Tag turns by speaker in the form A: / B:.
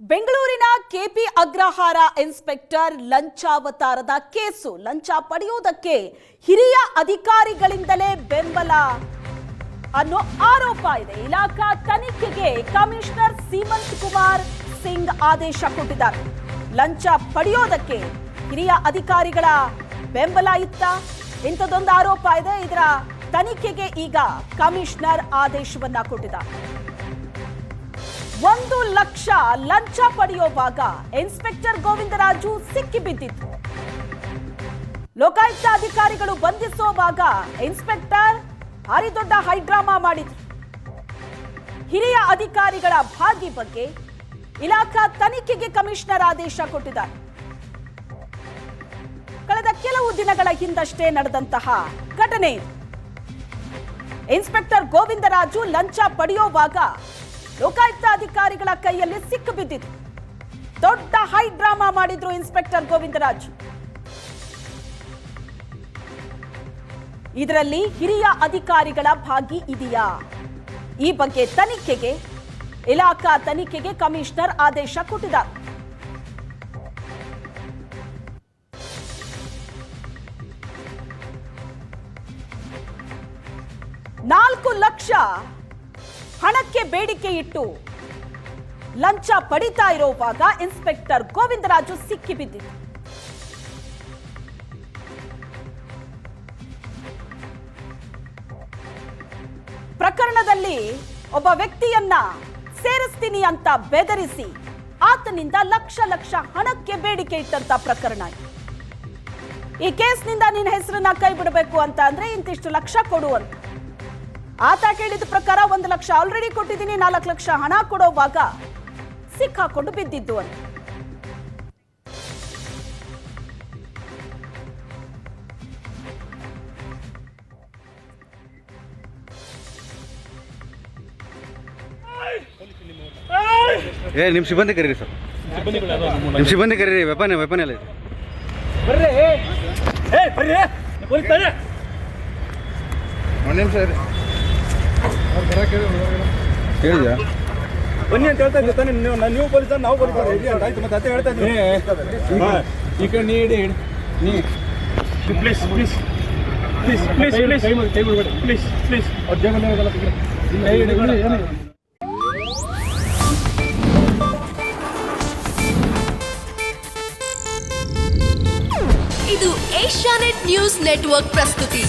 A: ಬೆಂಗಳೂರಿನ KP Agrahara inspector ಲಂಚಾವತಾರದ case. ಲಂಚ ಪಡೆಯುವುದಕ್ಕೆ ಹಿರಿಯ ಅಧಿಕಾರಿಗಳಿಂದಲೇ ಬೆಂಬಲ ಅನ್ನೋ ಆರೋಪ ಇದೆ. ಇಲಾಖಾ ತನಿಖೆಗೆ ಕಮಿಷನರ್ ಸೀಮಂತ್ ಕುಮಾರ್ ಸಿಂಗ್ ಆದೇಶ ಕೊಟ್ಟಿದ್ದಾರೆ. ಲಂಚ ಪಡೆಯೋದಕ್ಕೆ ಹಿರಿಯ ಅಧಿಕಾರಿಗಳ ಬೆಂಬಲ ಇತ್ತ ಇಂಥದ್ದೊಂದು ಆರೋಪ ಇದೆ. ಇದರ ತನಿಖೆಗೆ ಈಗ ಕಮಿಷನರ್ ಆದೇಶವನ್ನ ಕೊಟ್ಟಿದ್ದಾರೆ. 1 ಲಕ್ಷ ಲಂಚ ಪಡೆಯುವಾಗ ಇನ್ಸ್ಪೆಕ್ಟರ್ ಗೋವಿಂದರಾಜು ಸಿಕ್ಕಿಬಿದ್ದಿದ್ರು. ಲೋಕಾಯುಕ್ತ ಅಧಿಕಾರಿಗಳು ಬಂಧಿಸುವಾಗ ಇನ್ಸ್ಪೆಕ್ಟರ್ ಭಾರಿ ದೊಡ್ಡ ಹೈಡ್ರಾಮಾ ಮಾಡಿದ್ರು. ಹಿರಿಯ ಅಧಿಕಾರಿಗಳ ಭಾಗಿ ಬಗ್ಗೆ ಇಲಾಖಾ ತನಿಖೆಗೆ ಕಮಿಷನರ್ ಆದೇಶ ಕೊಟ್ಟಿದ್ದಾರೆ. ಕಳೆದ ಕೆಲವು ದಿನಗಳ ಹಿಂದಷ್ಟೇ ನಡೆದಂತಹ ಘಟನೆ ಇದು. ಇನ್ಸ್ಪೆಕ್ಟರ್ ಗೋವಿಂದರಾಜು ಲಂಚ ಪಡೆಯುವಾಗ ಲೋಕಾಯುಕ್ತ ಅಧಿಕಾರಿಗಳ ಕೈಯಲ್ಲಿ ಸಿಕ್ಕಿಬಿದ್ದಿದ್ರು. ದೊಡ್ಡ ಹೈಡ್ರಾಮಾ ಮಾಡಿದ್ರು ಇನ್ಸ್ಪೆಕ್ಟರ್ ಗೋವಿಂದರಾಜು. ಇದರಲ್ಲಿ ಹಿರಿಯ ಅಧಿಕಾರಿಗಳ ಭಾಗಿ ಇದೆಯಾ? ಈ ಬಗ್ಗೆ ತನಿಖೆಗೆ ಇಲಾಖಾ ತನಿಖೆಗೆ ಕಮಿಷನರ್ ಆದೇಶ ಕೊಟ್ಟಿದ್ದಾರೆ. $4 ಲಕ್ಷ ಹಣಕ್ಕೆ ಬೇಡಿಕೆ ಇಟ್ಟು ಲಂಚ ಪಡಿತಾ ಇರುವಾಗ ಇನ್ಸ್ಪೆಕ್ಟರ್ ಗೋವಿಂದರಾಜು ಸಿಕ್ಕಿಬಿದ್ದಿದ್ರು. ಪ್ರಕರಣದಲ್ಲಿ ಒಬ್ಬ ವ್ಯಕ್ತಿಯನ್ನ ಸೇರಿಸ್ತೀನಿ ಅಂತ ಬೆದರಿಸಿ ಆತನಿಂದ ಲಕ್ಷ ಹಣಕ್ಕೆ ಬೇಡಿಕೆ ಇಟ್ಟಂತ ಪ್ರಕರಣ ಇದು. ಈ ಕೇಸ್ನಿಂದ ನಿನ್ನ ಹೆಸರನ್ನ ಕೈ ಬಿಡಬೇಕು ಅಂತ ಅಂದ್ರೆ ಇಂತಿಷ್ಟು ಲಕ್ಷ ಕೊಡು ಅಂತ. ಆತ ಕೇಳಿದ ಪ್ರಕಾರ 1 ಲಕ್ಷ ಆಲ್ರೆಡಿ ಕೊಟ್ಟಿದ್ದೀನಿ, 4 ಲಕ್ಷ ಹಣ ಕೊಡೋವಾಗ ಸಿಕ್ಕಾಕೊಂಡು ಬಿದ್ದಿದ್ದು ಅಂತ.
B: ನಿಮ್ಮ ಸಿಬ್ಬಂದಿ ಕರೀರಿ ಸರ್, ನಿಮ್ಮ ಸಿಬ್ಬಂದಿ ಕರೀರಿ. ವೆಪನ್ ಎಲ್ಲ ಇದೆ. ಒಂದು ನಿಮಿಷ ಹೇಳಿದ್ಯಾ?
C: ಬನ್ನಿ ಅಂತ ಹೇಳ್ತಾ ಇದ್ದೆ ತಾನೆ. ನೀವು ಪೊಲೀಸರು, ನಾವು ಪೊಲೀಸರು ಆಯ್ತು. ಮತ್ತೆ ಅದೇ ಹೇಳ್ತಾ ಇದ್ದೀನಿ. ಈ ಕಡೆ ನೀಡಿ ನೀ please please please please please ಕೈ ಬಿಡಬೇಡಿ ಪ್ಲೀಸ್ ಪ್ಲೀಸ್. ಅವ್ರ ಜೇಬಲ್ಲಿ
D: ಇದು ಏಷ್ಯಾನೆಟ್ ನ್ಯೂಸ್ ನೆಟ್ವರ್ಕ್ ಪ್ರಸ್ತುತಿ.